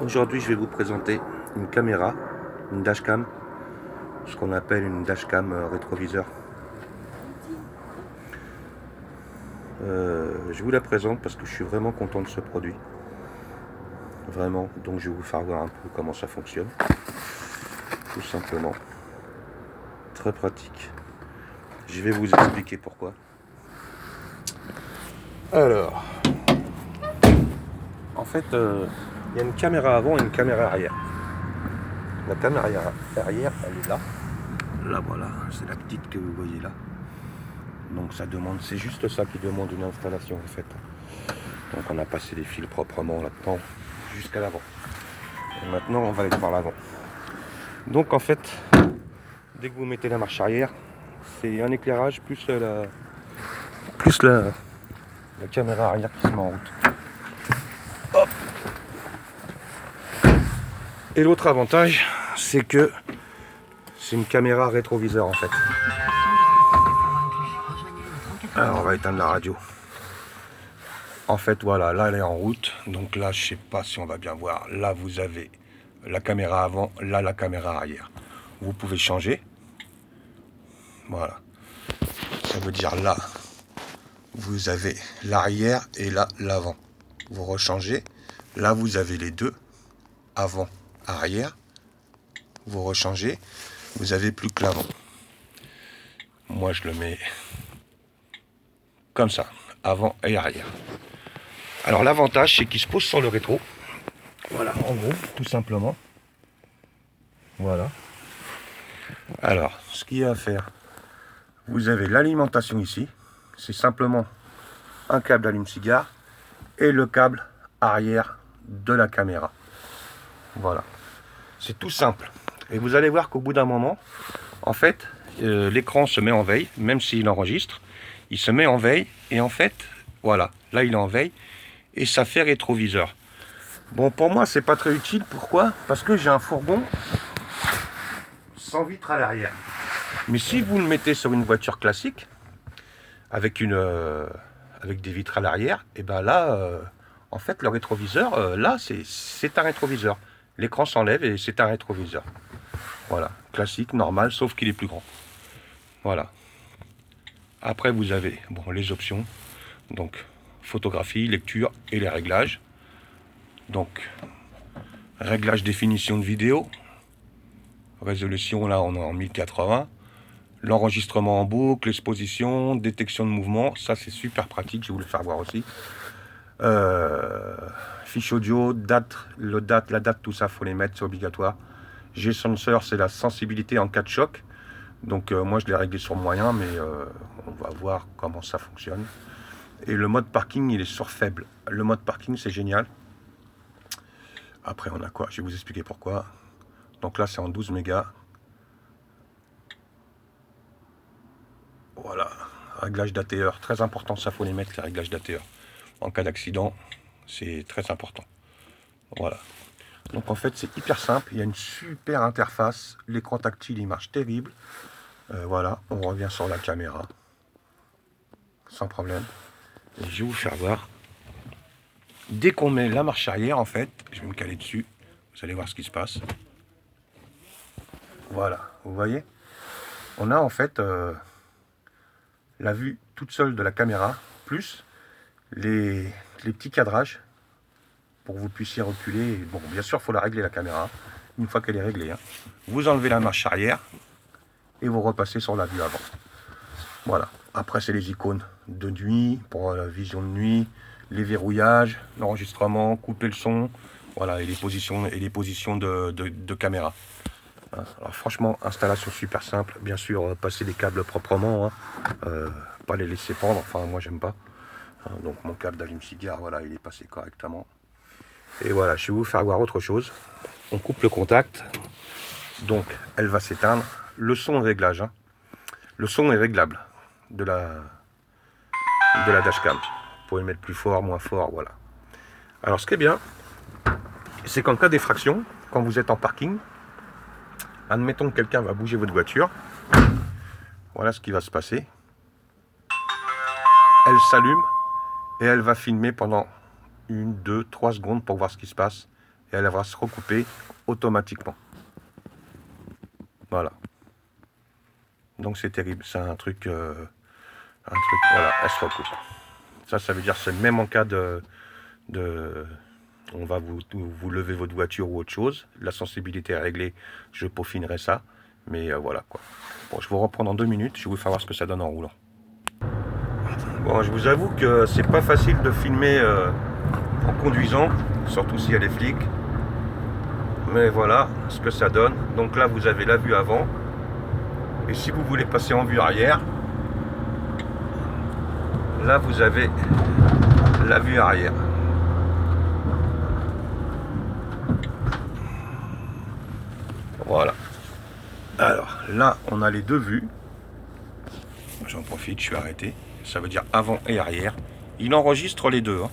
Aujourd'hui, je vais vous présenter une caméra, une dashcam, ce qu'on appelle une dashcam rétroviseur. Je vous la présente parce que je suis vraiment content de ce produit. Vraiment, donc je vais vous faire voir un peu comment ça fonctionne. Tout simplement. Très pratique. Je vais vous expliquer pourquoi. Alors, en fait, il y a une caméra avant et une caméra arrière. La caméra arrière, elle est là. Là, voilà, c'est la petite que vous voyez là. Donc ça demande, c'est juste ça qui demande une installation en fait. Donc on a passé les fils proprement là-dedans jusqu'à l'avant. Et maintenant on va aller par l'avant. Donc en fait, dès que vous mettez la marche arrière, c'est un éclairage plus la caméra arrière qui se met en route. Hop. Et l'autre avantage, c'est que c'est une caméra rétroviseur en fait. Alors on va éteindre la radio. En fait voilà, là elle est en route. Donc là je sais pas si on va bien voir. Là vous avez la caméra avant, là la caméra arrière. Vous pouvez changer. Voilà. Ça veut dire là, vous avez l'arrière et là l'avant. Vous rechangez. Là vous avez les deux. Avant, arrière. Vous rechangez. Vous avez plus que l'avant. Moi je le mets comme ça. Avant et arrière. Alors l'avantage c'est qu'il se pose sur le rétro. Voilà, en gros, tout simplement. Voilà. Alors, ce qu'il y a à faire, vous avez l'alimentation ici. C'est simplement un câble allume-cigare et le câble arrière de la caméra. Voilà. C'est tout simple. Et vous allez voir qu'au bout d'un moment, en fait, l'écran se met en veille, même s'il enregistre. Il se met en veille et en fait, voilà, là il est en veille et ça fait rétroviseur. Bon, pour moi, c'est pas très utile. Pourquoi? Parce que j'ai un fourgon sans vitre à l'arrière. Mais si vous le mettez sur une voiture classique, avec des vitres à l'arrière, et ben là, en fait, le rétroviseur, là, c'est un rétroviseur. L'écran s'enlève et c'est un rétroviseur. Voilà, classique, normal, sauf qu'il est plus grand. Voilà. Après, vous avez les options. Donc, photographie, lecture et les réglages. Donc, réglage définition de vidéo. Résolution, là, on est en 1080. L'enregistrement en boucle, l'exposition, détection de mouvement. Ça, c'est super pratique. Je vais vous le faire voir aussi. Fiche audio, la date, tout ça, faut les mettre, c'est obligatoire. G-Sensor, c'est la sensibilité en cas de choc. Donc moi je l'ai réglé sur moyen, mais on va voir comment ça fonctionne. Et le mode parking, il est sur faible. Le mode parking, c'est génial. Après, on a quoi? Je vais vous expliquer pourquoi. Donc là, c'est en 12 mégas. Voilà. Réglage d'ATR, très important, ça faut les mettre, les réglages d'ATR. En cas d'accident, c'est très important. Voilà. Donc en fait, c'est hyper simple. Il y a une super interface. L'écran tactile, il marche terrible. Voilà, on revient sur la caméra. Sans problème. Et je vais vous faire voir. Dès qu'on met la marche arrière, en fait, je vais me caler dessus. Vous allez voir ce qui se passe. Voilà, vous voyez? On a en fait la vue toute seule de la caméra, plus les petits cadrages pour que vous puissiez reculer. Bon, bien sûr, il faut la régler la caméra. Une fois qu'elle est réglée, hein. Vous enlevez la marche arrière et vous repassez sur la vue avant. Voilà. Après, c'est les icônes de nuit pour la vision de nuit, les verrouillages, l'enregistrement, couper le son, voilà, et les positions de caméra. Alors franchement, installation super simple. Bien sûr, passer les câbles proprement, hein. Pas les laisser pendre. Enfin, moi, j'aime pas. Donc mon câble d'allume-cigare, voilà, il est passé correctement. Et voilà, je vais vous faire voir autre chose. On coupe le contact. Donc, elle va s'éteindre. Le son est réglage, hein. Le son est réglable de la dashcam. Vous pouvez le mettre plus fort, moins fort, voilà. Alors, ce qui est bien, c'est qu'en cas d'effraction, quand vous êtes en parking, admettons que quelqu'un va bouger votre voiture. Voilà ce qui va se passer. Elle s'allume et elle va filmer pendant 1, 2, 3 secondes pour voir ce qui se passe. et elle va se recouper automatiquement. Voilà. Donc c'est terrible, c'est un truc, voilà, elle se recoupe. Ça veut dire c'est même en cas on va vous lever votre voiture ou autre chose, la sensibilité est réglée, je peaufinerai ça, mais voilà quoi. Bon, je vous reprends dans 2 minutes, je vais vous faire voir ce que ça donne en roulant. Bon, je vous avoue que c'est pas facile de filmer en conduisant, surtout s'il y a des flics. Mais voilà ce que ça donne. Donc là, vous avez la vue avant. Et si vous voulez passer en vue arrière, là, vous avez la vue arrière. Voilà. Alors là, on a les deux vues. J'en profite, je suis arrêté. Ça veut dire avant et arrière. Il enregistre les deux. Hein.